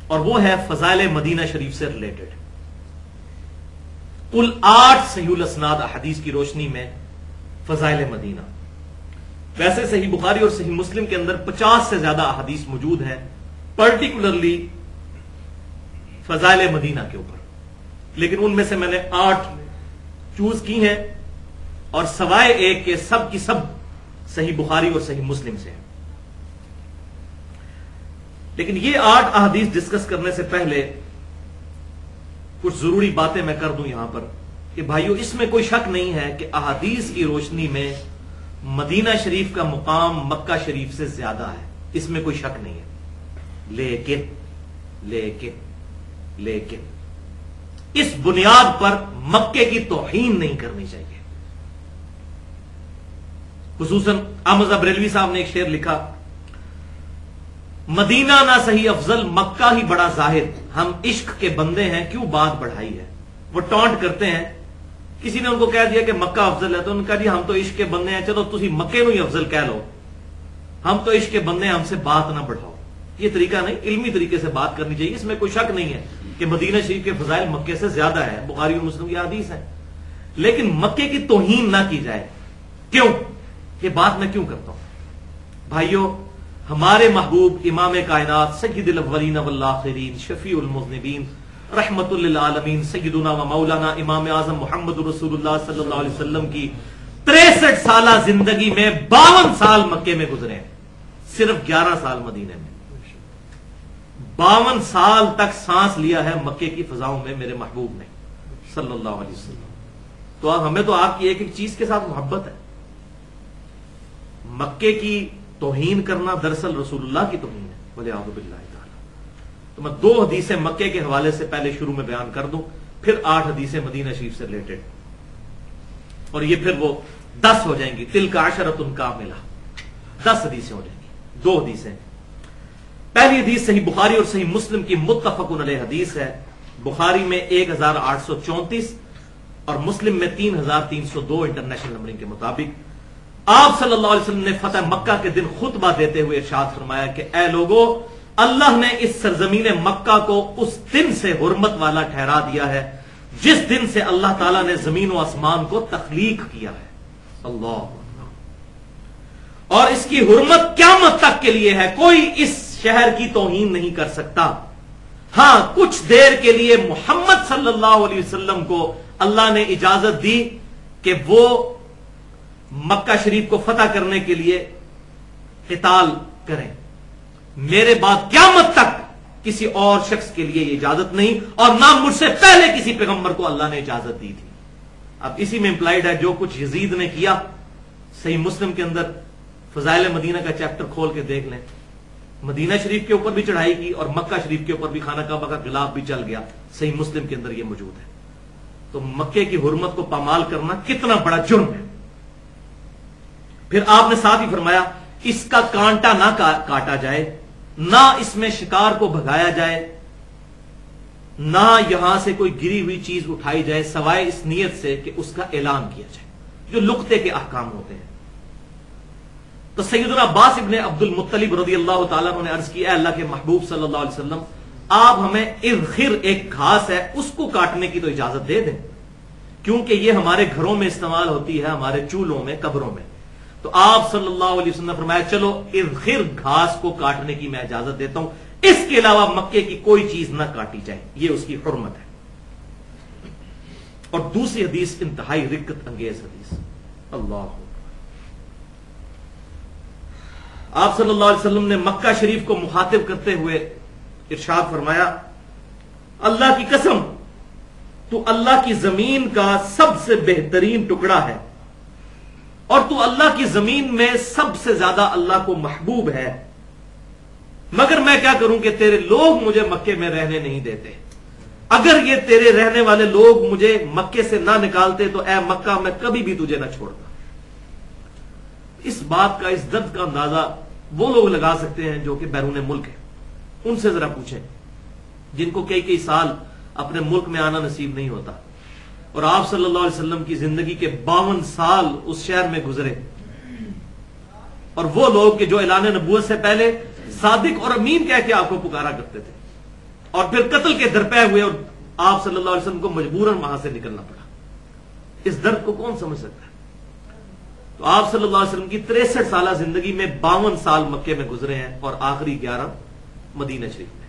اور وہ ہے فضائل مدینہ شریف سے ریلیٹڈ. کل 8 صحیح الاسناد احادیث کی روشنی میں فضائل مدینہ. ویسے صحیح بخاری اور صحیح مسلم کے اندر 50 سے زیادہ احادیث موجود ہیں پرٹیکولرلی فضائل مدینہ کے اوپر، لیکن ان میں سے میں نے 8 چوز کی ہیں اور سوائے ایک کے سب کی سب صحیح بخاری اور صحیح مسلم سے ہیں. لیکن یہ 8 احادیث ڈسکس کرنے سے پہلے کچھ ضروری باتیں میں کر دوں یہاں پر کہ بھائیو، اس میں کوئی شک نہیں ہے کہ احادیث کی روشنی میں مدینہ شریف کا مقام مکہ شریف سے زیادہ ہے، اس میں کوئی شک نہیں ہے. لیکن اس بنیاد پر مکے کی توہین نہیں کرنی چاہیے. خصوصاً احمد بریلوی صاحب نے ایک شعر لکھا، مدینہ نہ صحیح افضل مکہ ہی بڑا زاہد، ہم عشق کے بندے ہیں کیوں بات بڑھائی ہے. وہ ٹونٹ کرتے ہیں، کسی نے ان کو کہہ دیا کہ مکہ افضل ہے تو انہوں نے کہا جی ہم تو عشق کے بندے ہیں، چلو تسی مکے نو ہی افضل کہہ لو، ہم تو عشق کے بندے ہیں، ہم سے بات نہ بڑھاؤ. یہ طریقہ نہیں، علمی طریقے سے بات کرنی چاہیے. اس میں کوئی شک نہیں ہے کہ مدینہ شریف کے فضائل مکے سے زیادہ ہے، بخاری اور مسلم کی حدیث ہے، لیکن مکے کی توہین نہ کی جائے. کیوں؟ یہ بات میں کیوں کرتا ہوں بھائیو؟ ہمارے محبوب امام کائنات سید الاولین والآخرین شفیع المذنبین رحمت للعالمین سیدنا و مولانا امام اعظم محمد رسول اللہ صلی اللہ علیہ وسلم کی 63 سالہ زندگی میں 52 سال مکے میں گزرے ہیں، صرف 11 سال مدینے میں. 52 سال تک سانس لیا ہے مکے کی فضاؤں میں میرے محبوب نے صلی اللہ علیہ وسلم. تو ہمیں تو آپ کی ایک ایک چیز کے ساتھ محبت ہے. مکے کی توہین کرنا دراصل رسول اللہ کی توہین ہے، والعیاذ باللہ تعالی. تو میں 2 حدیثیں مکے کے حوالے سے پہلے شروع میں بیان کر دوں، پھر 8 حدیثیں مدینہ شریف سے ریلیٹڈ، اور یہ پھر وہ 10 ہو جائیں گی. تلک عشرۃ کاملہ، 10 حدیثیں ہو جائیں گی. 2 حدیثیں. پہلی حدیث صحیح بخاری اور صحیح مسلم کی متفق علیہ حدیث ہے. بخاری میں 1834 اور مسلم میں 3302 انٹرنیشنل نمبرنگ کے مطابق. آپ صلی اللہ علیہ وسلم نے فتح مکہ کے دن خطبہ دیتے ہوئے ارشاد فرمایا کہ اے لوگو، اللہ نے اس سرزمین مکہ کو اس دن سے حرمت والا ٹھہرا دیا ہے جس دن سے اللہ تعالیٰ نے زمین و آسمان کو تخلیق کیا ہے. اللہ، اور اس کی حرمت قیامت تک کے لیے ہے، کوئی اس شہر کی توہین نہیں کر سکتا. ہاں، کچھ دیر کے لیے محمد صلی اللہ علیہ وسلم کو اللہ نے اجازت دی کہ وہ مکہ شریف کو فتح کرنے کے لیے قتال کریں. میرے بعد قیامت تک کسی اور شخص کے لیے یہ اجازت نہیں، اور نہ مجھ سے پہلے کسی پیغمبر کو اللہ نے اجازت دی تھی. اب اسی میں امپلائڈ ہے جو کچھ یزید نے کیا. صحیح مسلم کے اندر فضائل مدینہ کا چیپٹر کھول کے دیکھ لیں، مدینہ شریف کے اوپر بھی چڑھائی کی اور مکہ شریف کے اوپر بھی خانہ کعبہ کا غلاف بھی چل گیا. صحیح مسلم کے اندر یہ موجود ہے. تو مکے کی حرمت کو پامال کرنا کتنا بڑا جرم ہے. پھر آپ نے ساتھ ہی فرمایا اس کا کانٹا نہ کاٹا جائے، نہ اس میں شکار کو بھگایا جائے، نہ یہاں سے کوئی گری ہوئی چیز اٹھائی جائے سوائے اس نیت سے کہ اس کا اعلان کیا جائے، جو لقطے کے احکام ہوتے ہیں. تو سیدنا عباس ابن عبد المطلب رضی اللہ تعالیٰ عنہ نے عرض کی، اے اللہ کے محبوب صلی اللہ علیہ وسلم، آپ ہمیں اذخر ایک گھاس ہے اس کو کاٹنے کی تو اجازت دے دیں، کیونکہ یہ ہمارے گھروں میں استعمال ہوتی ہے، ہمارے چولہوں میں، قبروں میں. تو آپ صلی اللہ علیہ وسلم نے فرمایا چلو اذخر گھاس کو کاٹنے کی میں اجازت دیتا ہوں، اس کے علاوہ مکے کی کوئی چیز نہ کاٹی جائے، یہ اس کی حرمت ہے. اور دوسری حدیث انتہائی رقت انگیز حدیث. اللہ، آپ صلی اللہ علیہ وسلم نے مکہ شریف کو مخاطب کرتے ہوئے ارشاد فرمایا، اللہ کی قسم تو اللہ کی زمین کا سب سے بہترین ٹکڑا ہے اور تو اللہ کی زمین میں سب سے زیادہ اللہ کو محبوب ہے، مگر میں کیا کروں کہ تیرے لوگ مجھے مکے میں رہنے نہیں دیتے. اگر یہ تیرے رہنے والے لوگ مجھے مکے سے نہ نکالتے تو اے مکہ میں کبھی بھی تجھے نہ چھوڑتا. اس بات کا، اس درد کا اندازہ وہ لوگ لگا سکتے ہیں جو کہ بیرون ملک ہیں. ان سے ذرا پوچھیں جن کو کئی کئی سال اپنے ملک میں آنا نصیب نہیں ہوتا، اور آپ صلی اللہ علیہ وسلم کی زندگی کے 52 سال اس شہر میں گزرے، اور وہ لوگ کہ جو اعلان نبوت سے پہلے صادق اور امین کہہ کے آپ کو پکارا کرتے تھے. اور پھر قتل کے درپے ہوئے اور آپ صلی اللہ علیہ وسلم کو مجبوراً وہاں سے نکلنا پڑا. اس درد کو کون سمجھ سکتا ہے؟ تو آپ صلی اللہ علیہ وسلم کی 63 سالہ زندگی میں 52 سال مکے میں گزرے ہیں اور آخری 11 مدینہ شریف میں.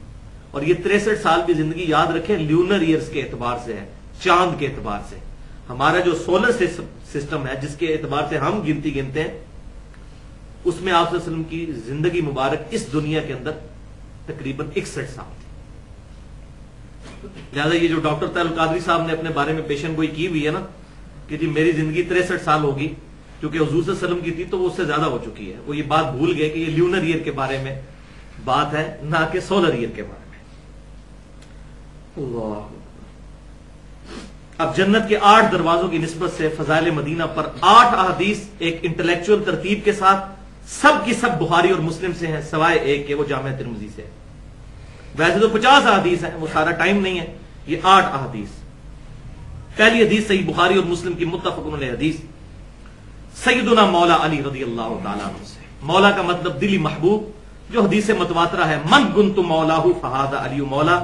اور یہ 63 سال کی زندگی یاد رکھیں لیونر ایئرز کے اعتبار سے ہے, چاند کے اعتبار سے. ہمارا جو سولر سسٹم ہے جس کے اعتبار سے ہم گنتی گنتے ہیں, اس میں آپ صلی اللہ علیہ وسلم کی زندگی مبارک اس دنیا کے اندر تقریباً 61 سال تھی. لہذا یہ جو ڈاکٹر طاہر القادری صاحب نے اپنے بارے میں پیشن گوئی کی ہوئی ہے نا کہ جی میری زندگی 63 سال ہوگی, کیونکہ حضور صلی اللہ علیہ وسلم کی تھی تو وہ اس سے زیادہ ہو چکی ہے. وہ یہ بات بھول گئے کہ یہ لیونر ایئر کے بارے میں بات ہے, نہ کہ سولر ایئر کے بارے میں. اللہ. اب جنت کے 8 دروازوں کی نسبت سے فضائل مدینہ پر 8 احادیث ایک انٹلیکچوئل ترتیب کے ساتھ سب کی سب بخاری اور مسلم سے ہیں, سوائے ایک کہ وہ جامع ترمذی سے ہے. ویسے تو 50 احادیث ہیں, وہ سارا ٹائم نہیں ہے. یہ 8 احادیث. پہلی حدیث صحیح بخاری اور مسلم کی متفق علیہ حدیث, سیدنا مولا علی رضی اللہ تعالیٰ عنہ سے. مولا کا مطلب دلی محبوب, جو حدیث متواترہ ہے, من کنت مولاہ فہذا علی مولا,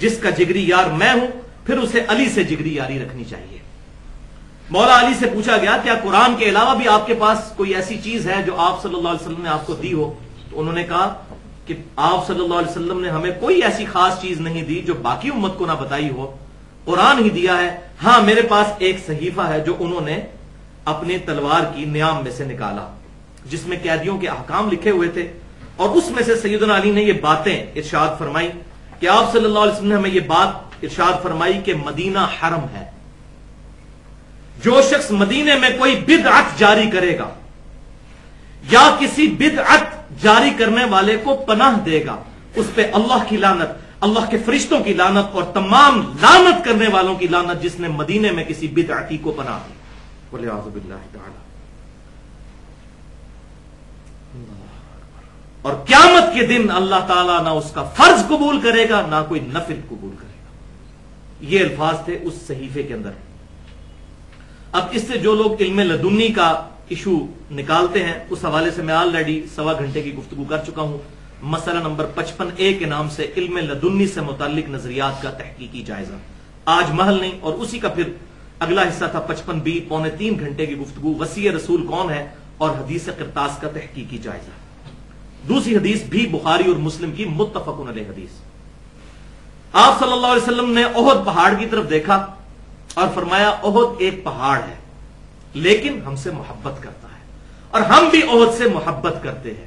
جس کا جگری یار میں ہوں پھر اسے علی سے جگری یاری رکھنی چاہیے. مولا علی سے پوچھا گیا کیا قرآن کے علاوہ بھی آپ کے پاس کوئی ایسی چیز ہے جو آپ صلی اللہ علیہ وسلم نے آپ کو دی ہو؟ تو انہوں نے کہا کہ آپ صلی اللہ علیہ وسلم نے ہمیں کوئی ایسی خاص چیز نہیں دی جو باقی امت کو نہ بتائی ہو, قرآن ہی دیا ہے. ہاں میرے پاس ایک صحیفہ ہے جو انہوں نے اپنے تلوار کی نیام میں سے نکالا, جس میں قیدیوں کے احکام لکھے ہوئے تھے, اور اس میں سے سیدنا علی نے یہ باتیں ارشاد فرمائی کہ آپ صلی اللہ علیہ وسلم نے ہمیں یہ بات ارشاد فرمائی کہ مدینہ حرم ہے. جو شخص مدینے میں کوئی بدعت جاری کرے گا یا کسی بدعت جاری کرنے والے کو پناہ دے گا, اس پہ اللہ کی لعنت, اللہ کے فرشتوں کی لعنت اور تمام لعنت کرنے والوں کی لعنت جس نے مدینے میں کسی بدعتی کو پناہ دی. والعیاذ باللہ تعالی. اور قیامت کے دن اللہ تعالیٰ نہ اس کا فرض قبول کرے گا نہ کوئی نفل قبول کرے گا. یہ الفاظ تھے اس صحیفے کے اندر. اب اس سے جو لوگ علم لدنی کا ایشو نکالتے ہیں, اس حوالے سے میں آلریڈی 1.25 گھنٹے کی گفتگو کر چکا ہوں. مسئلہ نمبر 55A کے نام سے علم لدنی سے متعلق نظریات کا تحقیقی جائزہ. آج محل نہیں, اور اسی کا پھر اگلا حصہ تھا 55B, 3.25 گھنٹے کی گفتگو, وسیع رسول کون ہے اور حدیث قرطاس کا تحقیقی جائزہ. دوسری حدیث بھی بخاری اور مسلم کی متفق علیہ حدیث. آپ صلی اللہ علیہ وسلم نے احد پہاڑ کی طرف دیکھا اور فرمایا احد ایک پہاڑ ہے لیکن ہم سے محبت کرتا ہے, اور ہم بھی احد سے محبت کرتے ہیں.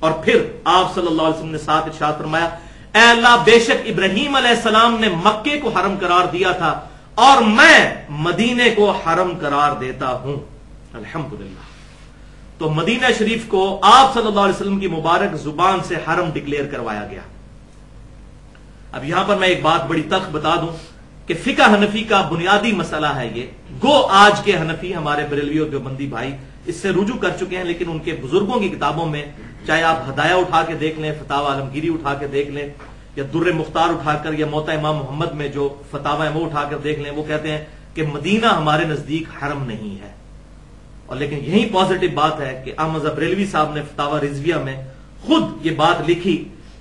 اور پھر آپ صلی اللہ علیہ وسلم نے ساتھ ارشاد فرمایا, اے اللہ بے شک ابراہیم علیہ السلام نے مکے کو حرم قرار دیا تھا اور میں مدینے کو حرم قرار دیتا ہوں. الحمدللہ. تو مدینہ شریف کو آپ صلی اللہ علیہ وسلم کی مبارک زبان سے حرم ڈکلیئر کروایا گیا. اب یہاں پر میں ایک بات بڑی تلخ بتا دوں کہ فقہ حنفی کا بنیادی مسئلہ ہے یہ. گو آج کے حنفی ہمارے بریلوی اور دیوبندی بھائی اس سے رجوع کر چکے ہیں, لیکن ان کے بزرگوں کی کتابوں میں, چاہے آپ ہدایہ اٹھا کے دیکھ لیں, فتاوی عالمگیری اٹھا کے دیکھ لیں, یا در مختار اٹھا کر, یا موطا امام محمد میں جو فتاوی ہے وہ اٹھا کر دیکھ لیں, وہ کہتے ہیں کہ مدینہ ہمارے نزدیک حرم نہیں ہے. اور لیکن یہی پازیٹو بات ہے کہ احمد بریلوی صاحب نے فتاوی رضویہ میں خود یہ بات لکھی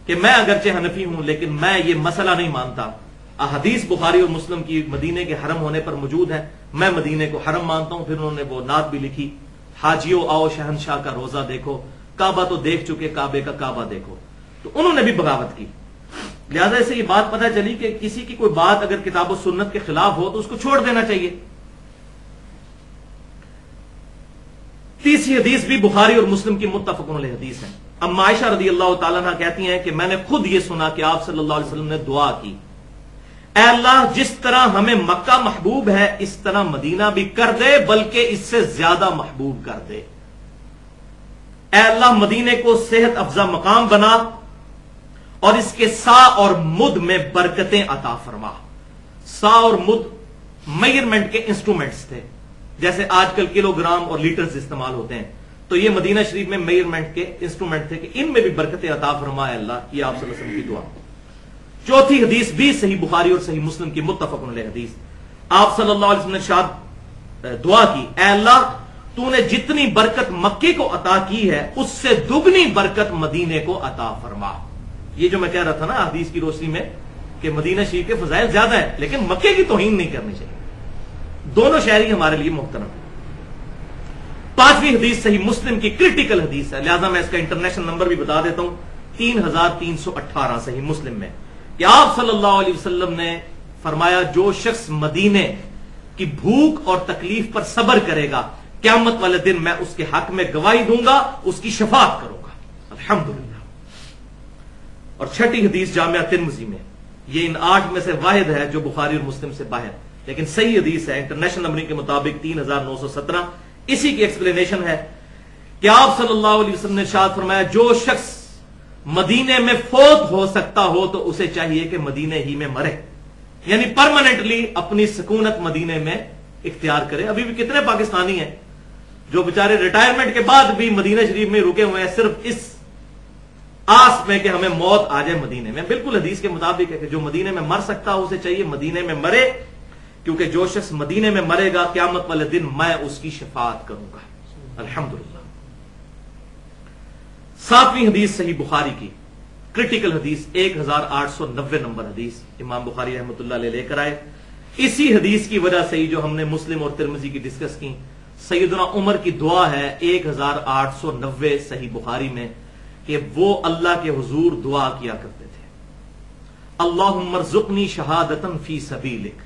کہ میں اگرچہ حنفی ہوں لیکن میں یہ مسئلہ نہیں مانتا, احادیث بخاری اور مسلم کی مدینے کے حرم ہونے پر موجود ہے, میں مدینے کو حرم مانتا ہوں. پھر انہوں نے وہ نعت بھی لکھی, حاجیو آؤ شہنشاہ کا روزہ دیکھو, کعبہ تو دیکھ چکے کعبے کا کعبہ دیکھو. تو انہوں نے بھی بغاوت کی. لہذا سے یہ بات پتہ چلی کہ کسی کی کوئی بات اگر کتاب و سنت کے خلاف ہو تو اس کو چھوڑ دینا چاہیے. تیسری حدیث بھی بخاری اور مسلم کی متفق علیہ حدیث ہے. اما عائشہ رضی اللہ تعالیٰ عنہ کہتی ہیں کہ میں نے خود یہ سنا کہ آپ صلی اللہ علیہ وسلم نے دعا کی, اے اللہ جس طرح ہمیں مکہ محبوب ہے اس طرح مدینہ بھی کر دے, بلکہ اس سے زیادہ محبوب کر دے. اے اللہ مدینے کو صحت افزا مقام بنا اور اس کے سا اور مد میں برکتیں عطا فرما. سا اور مد میجرمنٹ کے انسٹرومنٹس تھے, جیسے آج کل کلو گرام اور لیٹرز استعمال ہوتے ہیں, تو یہ مدینہ شریف میں میجرمنٹ کے انسٹرومنٹ تھے کہ ان میں بھی برکتیں عطا فرمائے اللہ. یہ آپ صلی اللہ علیہ وسلم کی دعا. چوتھی حدیث بھی صحیح بخاری اور صحیح مسلم کی متفق علیہ حدیث. آپ صلی اللہ علیہ وسلم نے شاد دعا کی, اے اللہ تو نے جتنی برکت مکے کو عطا کی ہے اس سے دگنی برکت مدینے کو عطا فرما. یہ جو میں کہہ رہا تھا نا حدیث کی روشنی میں کہ مدینہ شریف کے فضائل زیادہ ہیں لیکن مکے کی توہین نہیں کرنی چاہیے. دونوں شہر ہی ہمارے لیے محترم ہیں. 5ویں حدیث صحیح مسلم کی کرٹیکل حدیث ہے, لہذا میں اس کا انٹرنیشنل نمبر بھی بتا دیتا ہوں, 3318 صحیح مسلم میں, کہ آپ صلی اللہ علیہ وسلم نے فرمایا جو شخص مدینے کی بھوک اور تکلیف پر صبر کرے گا قیامت والے دن میں اس کے حق میں گواہی دوں گا, اس کی شفاعت کروں گا. الحمدللہ. اور 6ٹھی حدیث جامعہ ترمذی میں, یہ ان 8 میں سے واحد ہے جو بخاری اور مسلم سے باہر, لیکن صحیح حدیث ہے انٹرنیشنل نمبرنگ کے مطابق 3917. اسی کی ایکسپلینیشن ہے کہ آپ صلی اللہ علیہ وسلم نے ارشاد فرمایا جو شخص مدینے میں فوت ہو سکتا ہو تو اسے چاہیے کہ مدینے ہی میں مرے, یعنی پرماننٹلی اپنی سکونت مدینے میں اختیار کرے. ابھی بھی کتنے پاکستانی ہیں جو بیچارے ریٹائرمنٹ کے بعد بھی مدینہ شریف میں رکے ہوئے ہیں صرف اس آس میں کہ ہمیں موت آ جائے مدینے میں. بالکل حدیث کے مطابق ہے کہ جو مدینے میں مر سکتا ہو اسے چاہیے مدینے میں مرے, کیونکہ جو شخص مدینے میں مرے گا قیامت والے دن میں اس کی شفاعت کروں گا. الحمدللہ. 7ویں حدیث صحیح بخاری کی کرٹیکل حدیث 1890 نمبر حدیث امام بخاری رحمۃ اللہ علیہ لے کر آئے. اسی حدیث کی وجہ سے جو ہم نے مسلم اور ترمذی کی ڈسکس کی, سیدنا عمر کی دعا ہے 1890 صحیح بخاری میں کہ وہ اللہ کے حضور دعا کیا کرتے تھے, اللہم ارزقنی شہادتا فی سبیلک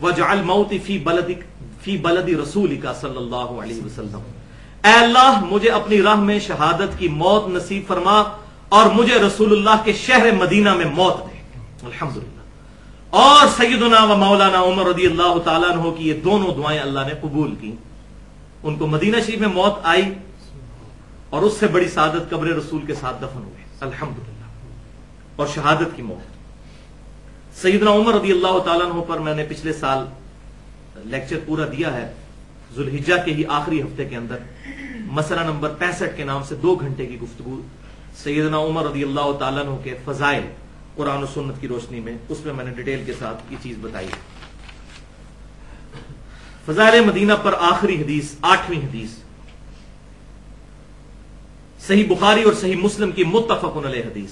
وجعل موتی فی بلد رسولک صلی اللہ علیہ وسلم. اے اللہ مجھے اپنی راہ میں شہادت کی موت نصیب فرما اور مجھے رسول اللہ کے شہر مدینہ میں موت دے. الحمدللہ. اور سیدنا و مولانا عمر رضی اللہ تعالیٰ عنہ کی یہ دونوں دعائیں اللہ نے قبول کی. ان کو مدینہ شریف میں موت آئی اور اس سے بڑی سعادت قبر رسول کے ساتھ دفن ہوئے. الحمدللہ. اور شہادت کی موت. سیدنا عمر رضی اللہ تعالیٰ عنہ پر میں نے پچھلے سال لیکچر پورا دیا ہے, ذوالحجہ کے ہی آخری ہفتے کے اندر, مسئلہ نمبر 65 کے نام سے 2 گھنٹے کی گفتگو سیدنا عمر رضی اللہ تعالیٰ عنہ کے فضائل قرآن و سنت کی روشنی میں, اس میں نے ڈیٹیل کے ساتھ یہ چیز بتائی. فضائل مدینہ پر آخری حدیث 8ویں حدیث صحیح بخاری اور صحیح مسلم کی متفق علیہ حدیث.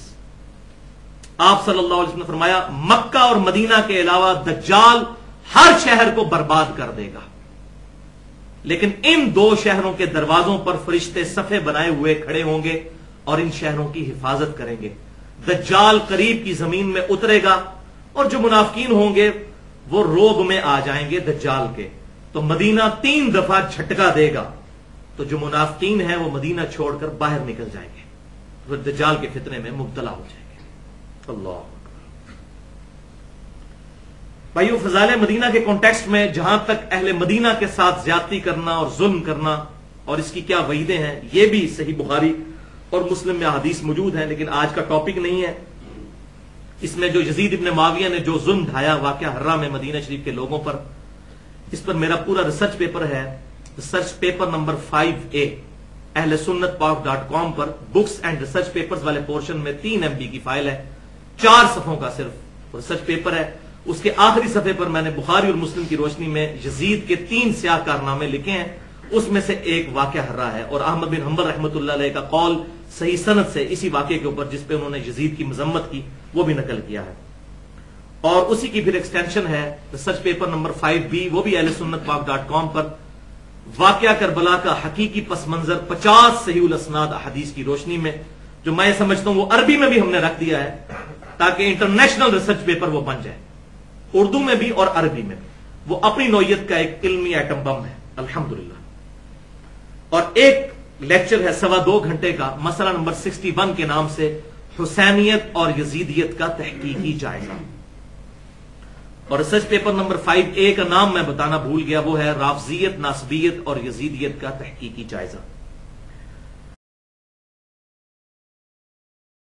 آپ صلی اللہ علیہ وسلم نے فرمایا مکہ اور مدینہ کے علاوہ دجال ہر شہر کو برباد کر دے گا, لیکن ان 2 شہروں کے دروازوں پر فرشتے صفے بنائے ہوئے کھڑے ہوں گے اور ان شہروں کی حفاظت کریں گے. دجال قریب کی زمین میں اترے گا اور جو منافقین ہوں گے وہ روب میں آ جائیں گے دجال کے, تو مدینہ 3 دفعہ جھٹکا دے گا, تو جو منافقین ہیں وہ مدینہ چھوڑ کر باہر نکل جائیں گے, وہ دجال کے فتنے میں مبتلا ہو جائیں گے. اللہ بھائیو, فضائل مدینہ کے کانٹیکسٹ میں جہاں تک اہل مدینہ کے ساتھ زیادتی کرنا اور ظلم کرنا اور اس کی کیا وعیدیں ہیں, یہ بھی صحیح بخاری اور مسلم میں حدیث موجود ہیں, لیکن آج کا ٹاپک نہیں ہے. اس میں جو یزید ابن معاویہ نے جو ظلم ڈھایا واقعہ حرہ میں مدینہ شریف کے لوگوں پر, اس پر میرا پورا ریسرچ پیپر ہے, ریسرچ پیپر نمبر 5A اہل سنت پاک.com پر بکس اینڈ ریسرچ پیپرز والے پورشن میں 3 MB کی فائل ہے, 4 صفحوں کا صرف ریسرچ پیپر ہے. اس کے آخری صفحے پر میں نے بخاری اور مسلم کی روشنی میں یزید کے 3 سیاہ کارنامے لکھے ہیں, اس میں سے ایک واقعہ حرہ ہے, اور احمد بن حنبل رحمۃ اللہ علیہ کا قول صحیح سند سے اسی واقعے کے اوپر جس پہ انہوں نے یزید کی مذمت کی وہ بھی نقل کیا ہے. اور اسی کی پھر ایکسٹینشن ہے ریسرچ پیپر نمبر 5B, وہ بھی اہل سنت پاک.com پر, واقعہ کربلا کا حقیقی پس منظر 50 صحیح الاسناد احادیث کی روشنی میں, جو میں سمجھتا ہوں وہ عربی میں بھی ہم نے رکھ دیا ہے تاکہ انٹرنیشنل ریسرچ پیپر وہ بن جائے, اردو میں بھی اور عربی میں بھی. وہ اپنی نوعیت کا ایک علمی ایٹم بم ہے. الحمدللہ. اور ایک لیکچر ہے 2.25 گھنٹے کا, مسئلہ نمبر 61 کے نام سے حسینیت اور یزیدیت کا تحقیقی جائزہ. اور ریسرچ پیپر نمبر 5A کا نام میں بتانا بھول گیا, وہ ہے رافضیت, ناصبیت اور یزیدیت کا تحقیقی جائزہ.